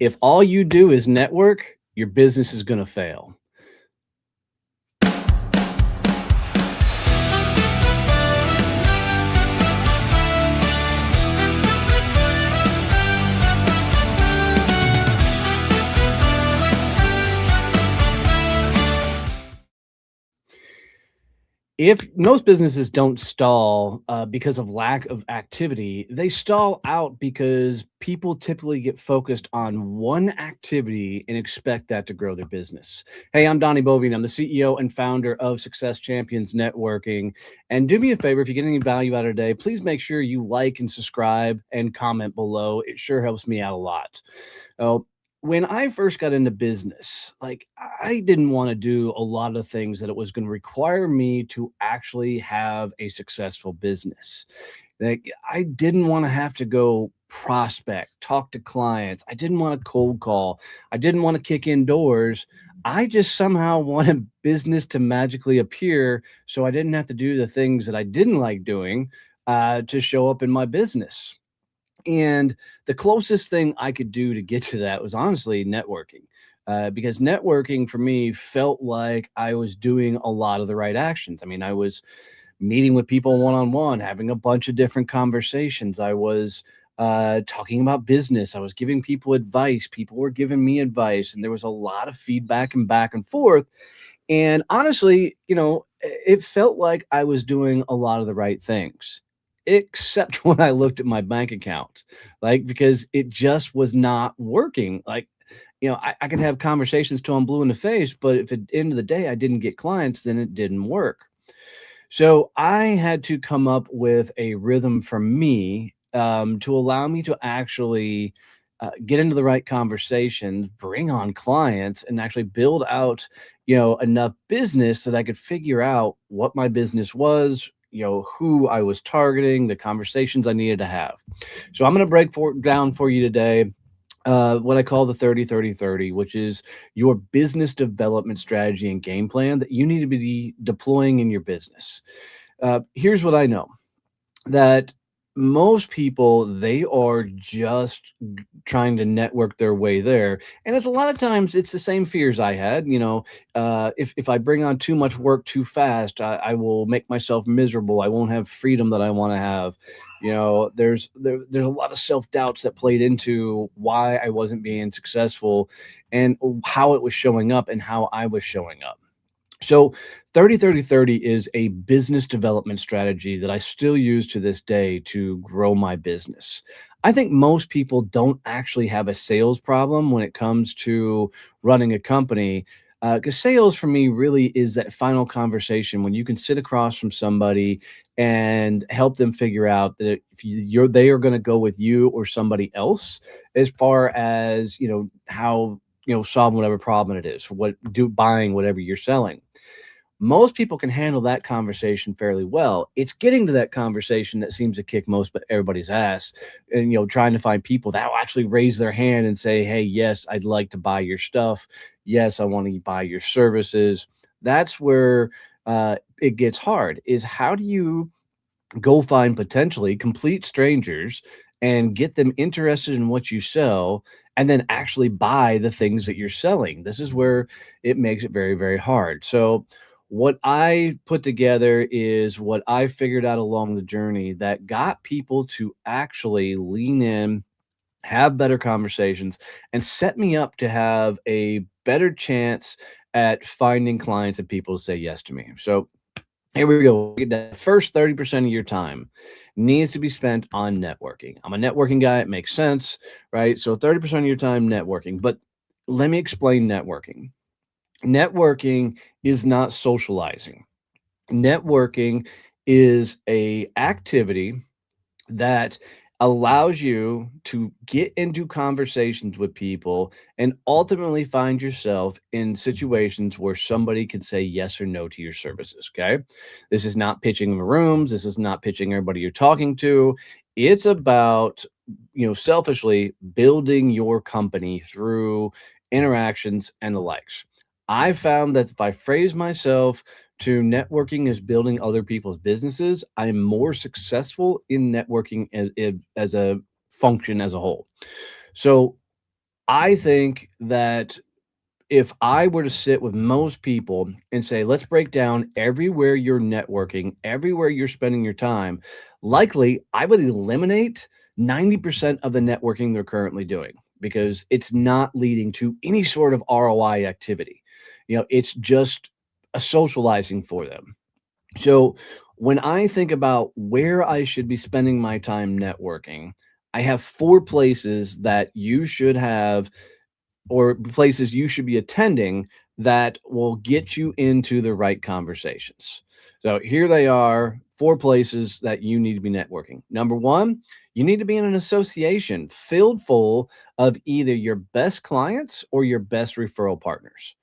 If all you do is network, your business is going to fail. If most businesses don't stall because of lack of activity, they stall out because people typically get focused on one activity and expect that to grow their business. Hey, I'm Donnie Bovian. I'm the CEO and founder of Success Champions Networking. And do me a favor, if you get any value out of today, please make sure you like and subscribe and comment below. It sure helps me out a lot. Oh, when I first got into business, like I didn't want to do a lot of things that it was going to require me to actually have a successful business. Like I didn't want to have to go prospect, talk to clients. I didn't want to cold call. I didn't want to kick in doors. I just somehow wanted business to magically appear so I didn't have to do the things that I didn't like doing to show up in my business. And the closest thing I could do to get to that was honestly networking. Because networking for me felt like I was doing a lot of the right actions. I mean, I was meeting with people one on one, having a bunch of different conversations. I was talking about business. I was giving people advice. People were giving me advice. And there was a lot of feedback and back and forth. And honestly, it felt like I was doing a lot of the right things, except when I looked at my bank account, like, because it just was not working. Like, I could have conversations till I'm blue in the face, but if at the end of the day I didn't get clients, then it didn't work. So I had to come up with a rhythm for me to allow me to actually get into the right conversations, bring on clients, and actually build out, enough business that I could figure out what my business was, who I was targeting, the conversations I needed to have. So I'm going to down for you today what I call the 30-30-30, which is your business development strategy and game plan that you need to be deploying in your business. Here's what I know, that most people, they are just trying to network their way there, and it's a lot of times it's the same fears I had. If I bring on too much work too fast, I will make myself miserable. I won't have freedom that I want to have. There's a lot of self-doubts that played into why I wasn't being successful and how it was showing up and how I was showing up. So 30-30-30 is a business development strategy that I still use to this day to grow my business. I think most people don't actually have a sales problem when it comes to running a company. Because sales for me really is that final conversation when you can sit across from somebody and help them figure out that if they are going to go with you or somebody else as far as how solve whatever problem it is for buying whatever you're selling. Most people can handle that conversation fairly well. It's getting to that conversation that seems to kick most but everybody's ass, and trying to find people that will actually raise their hand and say, hey, yes, I'd like to buy your stuff. Yes, I want to buy your services. That's where it gets hard, is how do you go find potentially complete strangers and get them interested in what you sell and then actually buy the things that you're selling. This is where it makes it very, very hard. So what I put together is what I figured out along the journey that got people to actually lean in, have better conversations, and set me up to have a better chance at finding clients and people to say yes to me. So here we go. The first 30% of your time needs to be spent on networking. I'm a networking guy. It makes sense, right? So 30% of your time networking. But let me explain networking. Networking is not socializing. Networking is a activity that allows you to get into conversations with people and ultimately find yourself in situations where somebody can say yes or no to your services. Okay. This is not pitching the rooms. This is not pitching everybody you're talking to. It's about, selfishly building your company through interactions and the likes. I found that if I phrase myself to networking as building other people's businesses, I'm more successful in networking as a function as a whole. So I think that if I were to sit with most people and say, let's break down everywhere you're networking, everywhere you're spending your time, likely I would eliminate 90% of the networking they're currently doing because it's not leading to any sort of ROI activity. It's just a socializing for them. So when I think about where I should be spending my time networking, I have four places that you should have or places you should be attending that will get you into the right conversations. So here they are, four places that you need to be networking. Number one, you need to be in an association filled full of either your best clients or your best referral partners.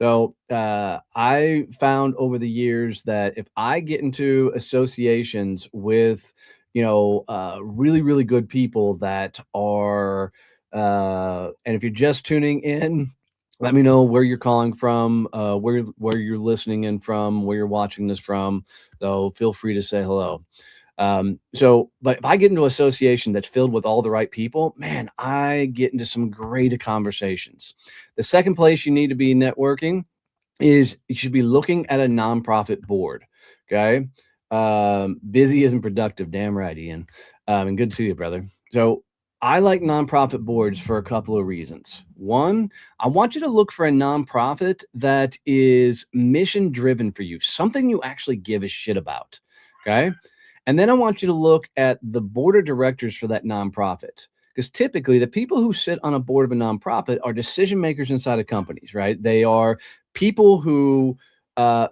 So I found over the years that if I get into associations with, really, really good people that are, and if you're just tuning in, let me know where you're calling from, where you're listening in from, where you're watching this from. Though feel free to say hello. But if I get into an association that's filled with all the right people, man, I get into some great conversations. The second place you need to be networking is you should be looking at a nonprofit board. Okay. Busy isn't productive. Damn right, Ian. And good to see you, brother. So I like nonprofit boards for a couple of reasons. One, I want you to look for a nonprofit that is mission driven for you, something you actually give a shit about. Okay. And then I want you to look at the board of directors for that nonprofit. Because typically, the people who sit on a board of a nonprofit are decision makers inside of companies, right? They are people who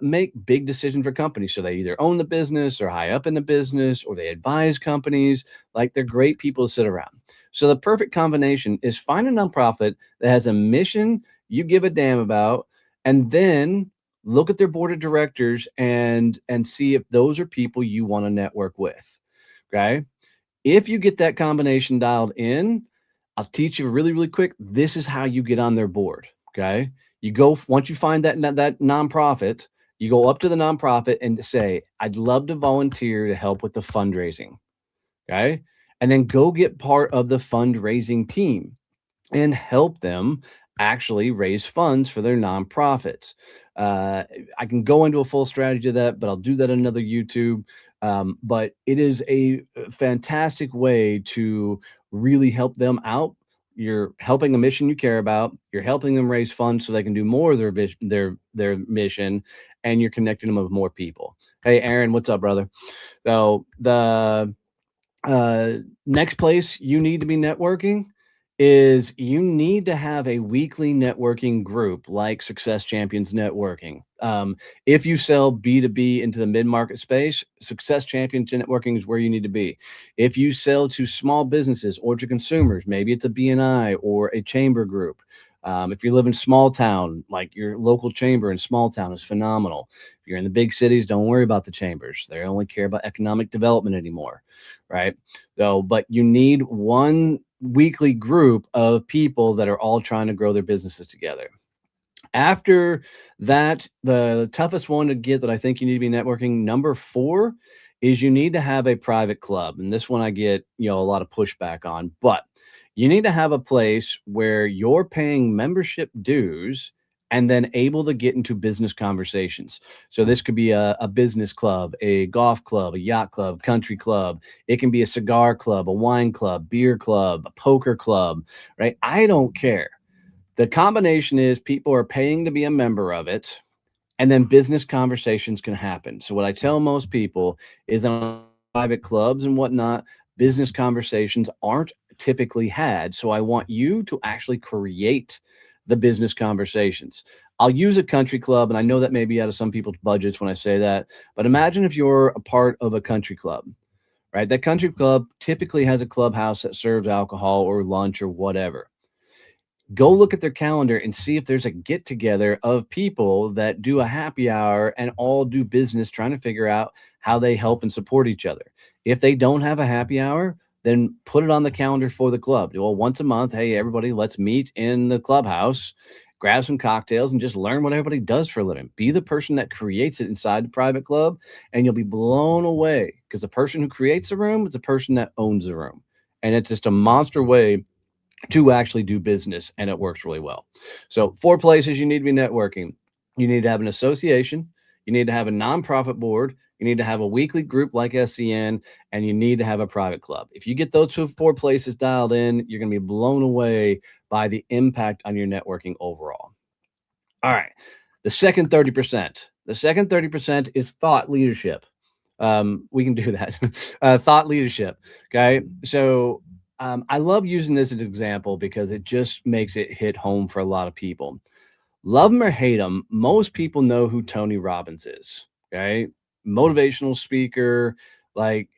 make big decisions for companies. So they either own the business or high up in the business or they advise companies. Like they're great people to sit around. So the perfect combination is find a nonprofit that has a mission you give a damn about, and then look at their board of directors and see if those are people you want to network with. Okay. If you get that combination dialed in, I'll teach you really, really quick. This is how you get on their board. Okay. You go once you find that nonprofit, you go up to the nonprofit and say, I'd love to volunteer to help with the fundraising. Okay. And then go get part of the fundraising team and help them actually raise funds for their nonprofits. Uh, I can go into a full strategy of that, but I'll do that on another YouTube. But it is a fantastic way to really help them out. You're helping a mission you care about. You're helping them raise funds so they can do more of their mission, and you're connecting them with more people. Hey, Aaron, what's up, brother? So uh, next place you need to be networking is you need to have a weekly networking group like Success Champions Networking. If you sell B2B into the mid market space, Success Champions Networking is where you need to be. If you sell to small businesses or to consumers, maybe it's a BNI or a chamber group. If you live in small town, like your local chamber in small town is phenomenal. If you're in the big cities, don't worry about the chambers. They only care about economic development anymore, right? So, but you need one weekly group of people that are all trying to grow their businesses together. After that, the toughest one to get that I think you need to be networking, number four, is you need to have a private club. And this one I get, a lot of pushback on, but you need to have a place where you're paying membership dues and then able to get into business conversations. So this could be a business club, a golf club, a yacht club, country club. It can be a cigar club, a wine club, beer club, a poker club, right? I don't care. The combination is people are paying to be a member of it, and then business conversations can happen. So what I tell most people is that on private clubs and whatnot, business conversations aren't typically had. So I want you to actually create the business conversations. I'll use a country club, and I know that may be out of some people's budgets when I say that, but imagine if you're a part of a country club, right? That country club typically has a clubhouse that serves alcohol or lunch or whatever. Go look at their calendar and see if there's a get together of people that do a happy hour and all do business trying to figure out how they help and support each other. If they don't have a happy hour, then put it on the calendar for the club. Well, once a month, hey, everybody, let's meet in the clubhouse, grab some cocktails, and just learn what everybody does for a living. Be the person that creates it inside the private club, and you'll be blown away because the person who creates the room is the person that owns the room. And it's just a monster way to actually do business, and it works really well. So, four places you need to be networking. You need to have an association, you need to have a nonprofit board, you need to have a weekly group like SCN, and you need to have a private club. If you get those four places dialed in, you're going to be blown away by the impact on your networking overall. All right. The second 30%. The second 30% is thought leadership. We can do that. Thought leadership. Okay. So I love using this as an example because it just makes it hit home for a lot of people. Love him or hate him, most people know who Tony Robbins is. Okay. Motivational speaker, like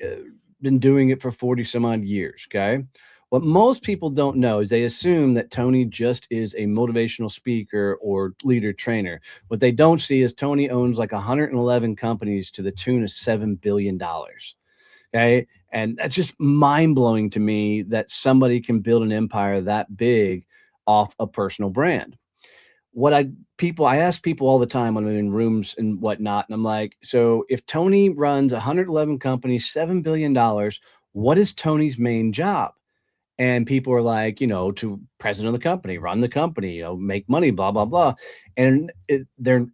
been doing it for 40 some odd years. Okay. What most people don't know is they assume that Tony just is a motivational speaker or leader trainer. What they don't see is Tony owns like 111 companies to the tune of $7 billion. Okay. And that's just mind blowing to me that somebody can build an empire that big off a personal brand. What I ask people all the time when I'm in rooms and whatnot, and I'm like, so if Tony runs 111 companies, $7 billion, what is Tony's main job? And people are like, to president of the company, run the company, make money, blah blah blah, and they're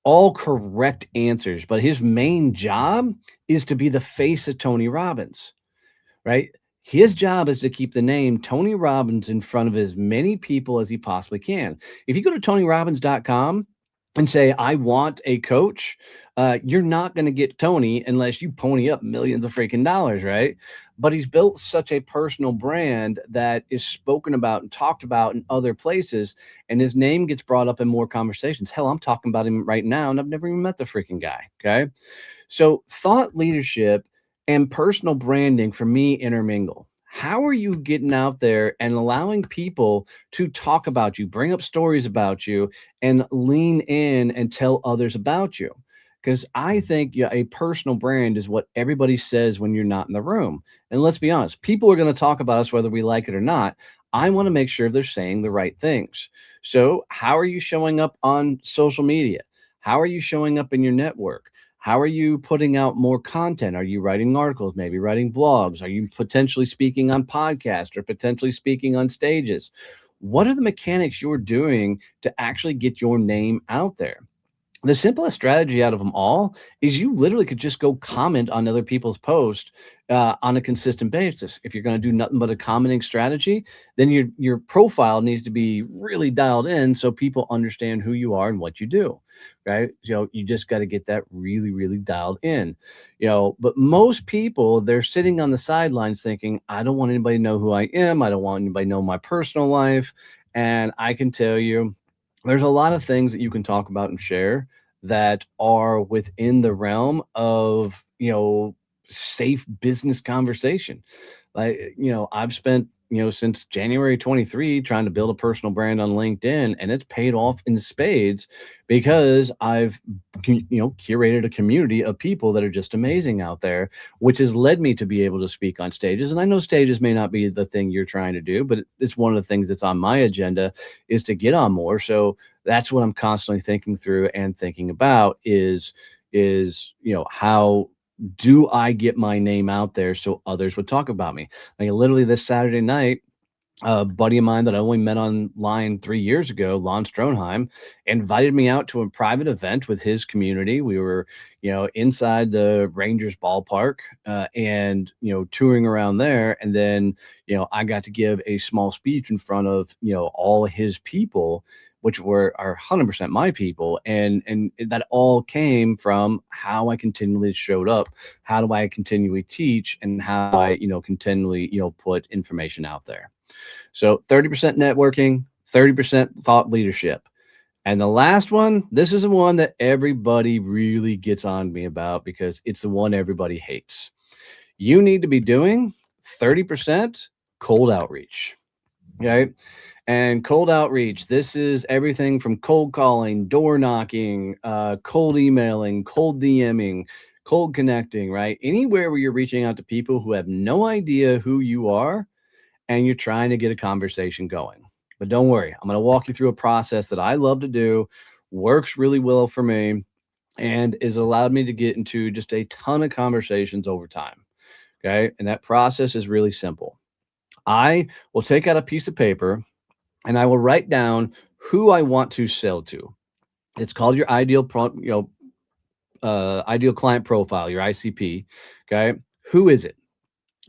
all correct answers. But his main job is to be the face of Tony Robbins, right? His job is to keep the name Tony Robbins in front of as many people as he possibly can. If you go to tonyrobbins.com and say, I want a coach, you're not going to get Tony unless you pony up millions of freaking dollars, right? But he's built such a personal brand that is spoken about and talked about in other places, and his name gets brought up in more conversations. Hell, I'm talking about him right now, and I've never even met the freaking guy. Okay. So, thought leadership and personal branding for me intermingle. How are you getting out there and allowing people to talk about you, bring up stories about you, and lean in and tell others about you? Because I think, yeah, a personal brand is what everybody says when you're not in the room. And let's be honest, people are going to talk about us whether we like it or not. I want to make sure they're saying the right things. So, how are you showing up on social media? How are you showing up in your network? How are you putting out more content? Are you writing articles, maybe writing blogs? Are you potentially speaking on podcasts or potentially speaking on stages? What are the mechanics you're doing to actually get your name out there? The simplest strategy out of them all is you literally could just go comment on other people's posts on a consistent basis. If you're going to do nothing but a commenting strategy, then your profile needs to be really dialed in so people understand who you are and what you do. Right? You just got to get that really, really dialed in. But most people, they're sitting on the sidelines thinking, I don't want anybody to know who I am. I don't want anybody to know my personal life. And I can tell you, there's a lot of things that you can talk about and share that are within the realm of, safe business conversation. Like, I've spent, since January 23 trying to build a personal brand on LinkedIn, and it's paid off in spades because I've, curated a community of people that are just amazing out there, which has led me to be able to speak on stages. And I know stages may not be the thing you're trying to do, but it's one of the things that's on my agenda is to get on more. So that's what I'm constantly thinking through and thinking about is, how do I get my name out there so others would talk about me? Like literally this Saturday night, a buddy of mine that I only met online 3 years ago, Lon Stronheim, invited me out to a private event with his community. We were, inside the Rangers ballpark and, touring around there. And then, I got to give a small speech in front of, all his people, which are 100% my people. And that all came from how I continually showed up. How do I continually teach and how I, continually, put information out there. So 30% networking, 30% thought leadership. And the last one, this is the one that everybody really gets on me about because it's the one everybody hates. You need to be doing 30% cold outreach. Okay. And cold outreach, this is everything from cold calling, door knocking, cold emailing, cold DMing, cold connecting, right? Anywhere where you're reaching out to people who have no idea who you are and you're trying to get a conversation going. But don't worry, I'm going to walk you through a process that I love to do, works really well for me, and has allowed me to get into just a ton of conversations over time. Okay. And that process is really simple. I will take out a piece of paper and I will write down who I want to sell to. It's called your ideal client profile, your ICP. Okay. Who is it?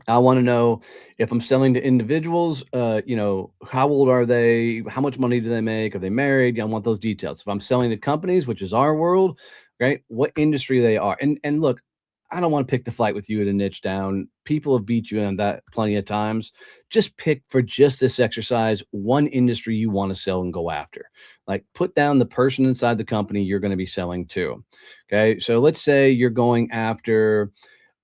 I want to know if I'm selling to individuals, how old are they? How much money do they make? Are they married? I want those details. If I'm selling to companies, which is our world, right? What industry they are. And look, I don't want to pick the fight with you at a niche down. People have beat you on that plenty of times. Just pick for just this exercise one industry you want to sell and go after. Like put down the person inside the company you're going to be selling to. Okay. So let's say you're going after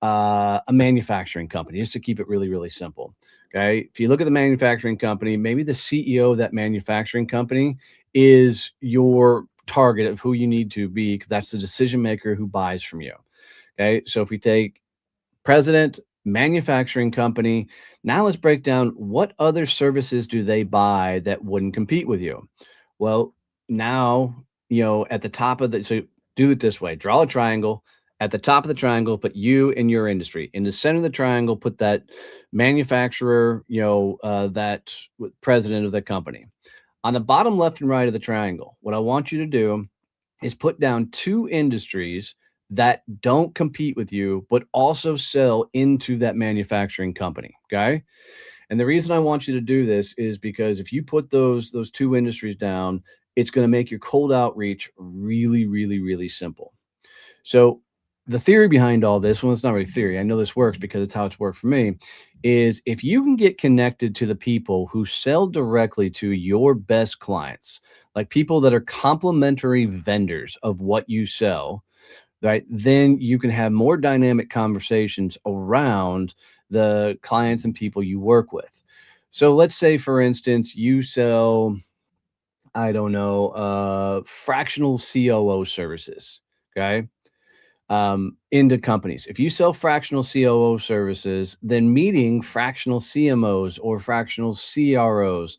a manufacturing company, just to keep it really, really simple. Okay. If you look at the manufacturing company, maybe the CEO of that manufacturing company is your target of who you need to be, because that's the decision maker who buys from you. Okay. So if we take president, manufacturing company, now let's break down what other services do they buy that wouldn't compete with you. Well, now, at the top of so do it this way, draw a triangle. At the top of the triangle, put you and your industry. In the center of the triangle, put that manufacturer, that president of the company. On the bottom left and right of the triangle, what I want you to do is put down two industries that don't compete with you, but also sell into that manufacturing company. Okay. And the reason I want you to do this is because if you put those two industries down, it's going to make your cold outreach really, really, really simple. So the theory behind all this, well, it's not really theory. I know this works because it's how it's worked for me, is if you can get connected to the people who sell directly to your best clients, like people that are complementary vendors of what you sell, right? Then you can have more dynamic conversations around the clients and people you work with. So let's say, for instance, you sell, I don't know, fractional COO services. Okay, into companies. If you sell fractional COO services, then meeting fractional CMOs or fractional CROs,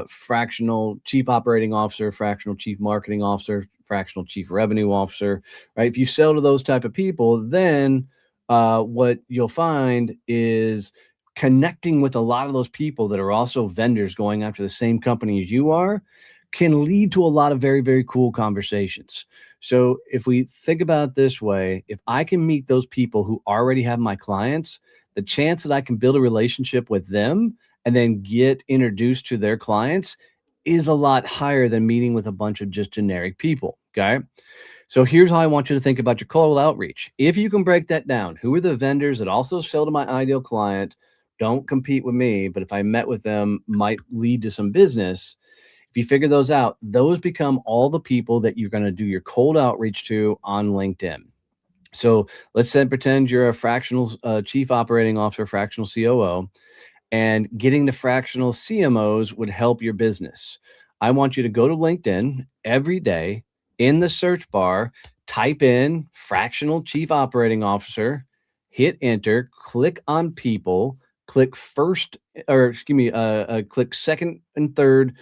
fractional chief operating officer, fractional chief marketing officer, fractional chief revenue officer, right? If you sell to those type of people, then what you'll find is connecting with a lot of those people that are also vendors going after the same company as you are can lead to a lot of very, very cool conversations. So if we think about it this way, if I can meet those people who already have my clients, the chance that I can build a relationship with them and then get introduced to their clients is a lot higher than meeting with a bunch of just generic people. Okay. So here's how I want you to think about your cold outreach. If you can break that down, who are the vendors that also sell to my ideal client, don't compete with me, but if I met with them, might lead to some business. If you figure those out, those become all the people that you're going to do your cold outreach to on LinkedIn. So let's say pretend you're a fractional chief operating officer, fractional COO, and getting the fractional CMOs would help your business. I want you to go to LinkedIn every day, in the search bar, type in fractional chief operating officer, hit enter, click on people, click first, or excuse me, click second and third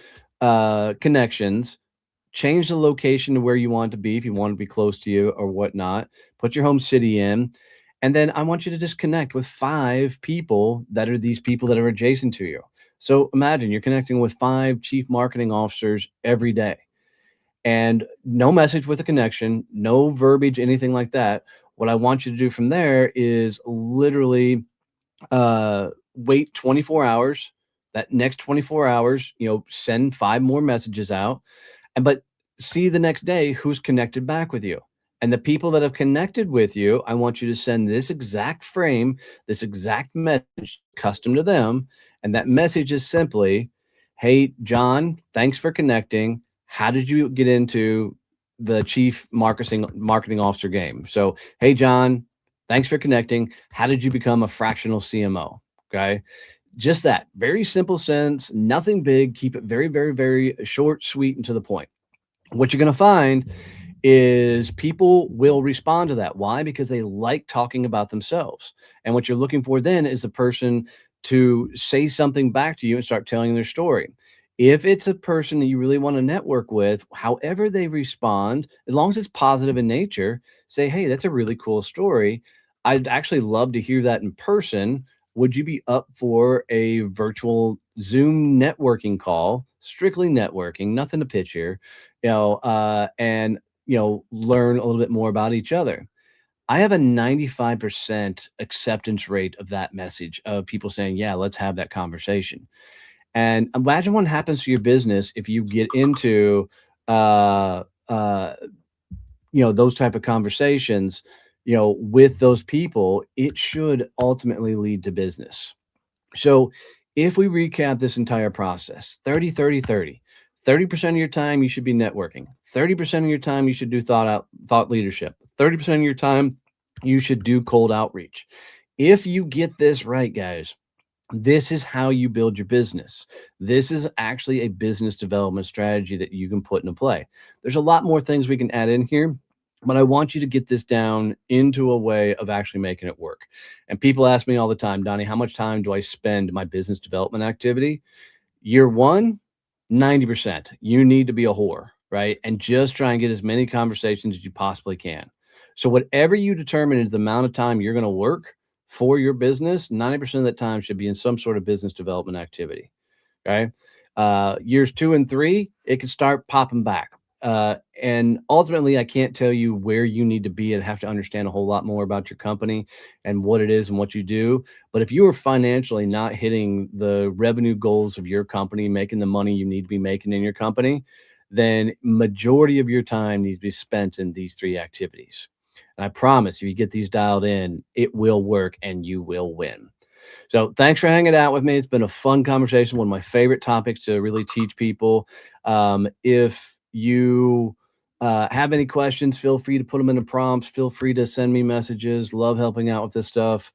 connections, change the location to where you want to be if you want to be close to you or whatnot. Put your home city in. And then I want you to just connect with five people that are these people that are adjacent to you. So imagine you're connecting with five chief marketing officers every day, and no message with a connection, no verbiage, anything like that. What I want you to do from there is literally wait 24 hours. That next 24 hours, send five more messages out, but see the next day who's connected back with you. And the people that have connected with you, I want you to send this exact frame, this exact message custom to them. And that message is simply, hey, John, thanks for connecting. How did you get into the chief marketing officer game? So, hey, John, thanks for connecting. How did you become a fractional CMO? Okay. Just that very simple sentence, nothing big. Keep it very, very, very short, sweet, and to the point. What you're going to find is people will respond to that. Why? Because they like talking about themselves. And what you're looking for then is the person to say something back to you and start telling their story. If it's a person that you really want to network with, however they respond, as long as it's positive in nature, say, hey, that's a really cool story. I'd actually love to hear that in person. would you be up for a virtual Zoom networking call, strictly networking, nothing to pitch here, and learn a little bit more about each other? I have a 95% acceptance rate of that message of people saying, yeah, let's have that conversation. And imagine what happens to your business if you get into uh uh those type of conversations, with those people. It should ultimately lead to business. So if we recap this entire process, 30 percent of your time you should be networking. 30% of your time you should do thought leadership. 30% of your time you should do cold outreach. If you get this right, guys, this is how you build your business. This is actually a business development strategy that you can put into play. There's a lot more things we can add in here, but I want you to get this down into a way of actually making it work. And people ask me all the time, Donnie, how much time do I spend my business development activity? Year one, 90%. You need to be a whore, right? And just try and get as many conversations as you possibly can. So whatever you determine is the amount of time you're going to work for your business, 90% of that time should be in some sort of business development activity. Okay. Years 2 and 3, it can start popping back. And ultimately, I can't tell you where you need to be and have to understand a whole lot more about your company and what it is and what you do. But if you are financially not hitting the revenue goals of your company, making the money you need to be making in your company, then majority of your time needs to be spent in these 3 activities. And I promise if you get these dialed in, it will work and you will win. So thanks for hanging out with me. It's been a fun conversation, one of my favorite topics to really teach people. If you have any questions, feel free to put them in the prompts. Feel free to send me messages. Love helping out with this stuff.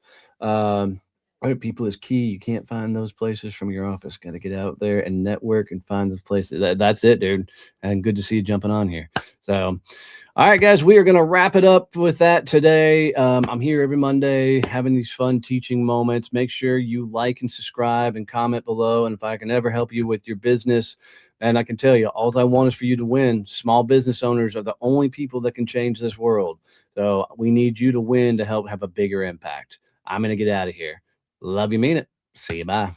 Other people is key. You can't find those places from your office. Got to get out there and network and find those places. That's it, dude. And good to see you jumping on here. So, all right, guys, we are going to wrap it up with that today. I'm here every Monday having these fun teaching moments. Make sure you like and subscribe and comment below. And if I can ever help you with your business, and I can tell you, all I want is for you to win. Small business owners are the only people that can change this world. So we need you to win to help have a bigger impact. I'm going to get out of here. Love you, mean it. See you. Bye.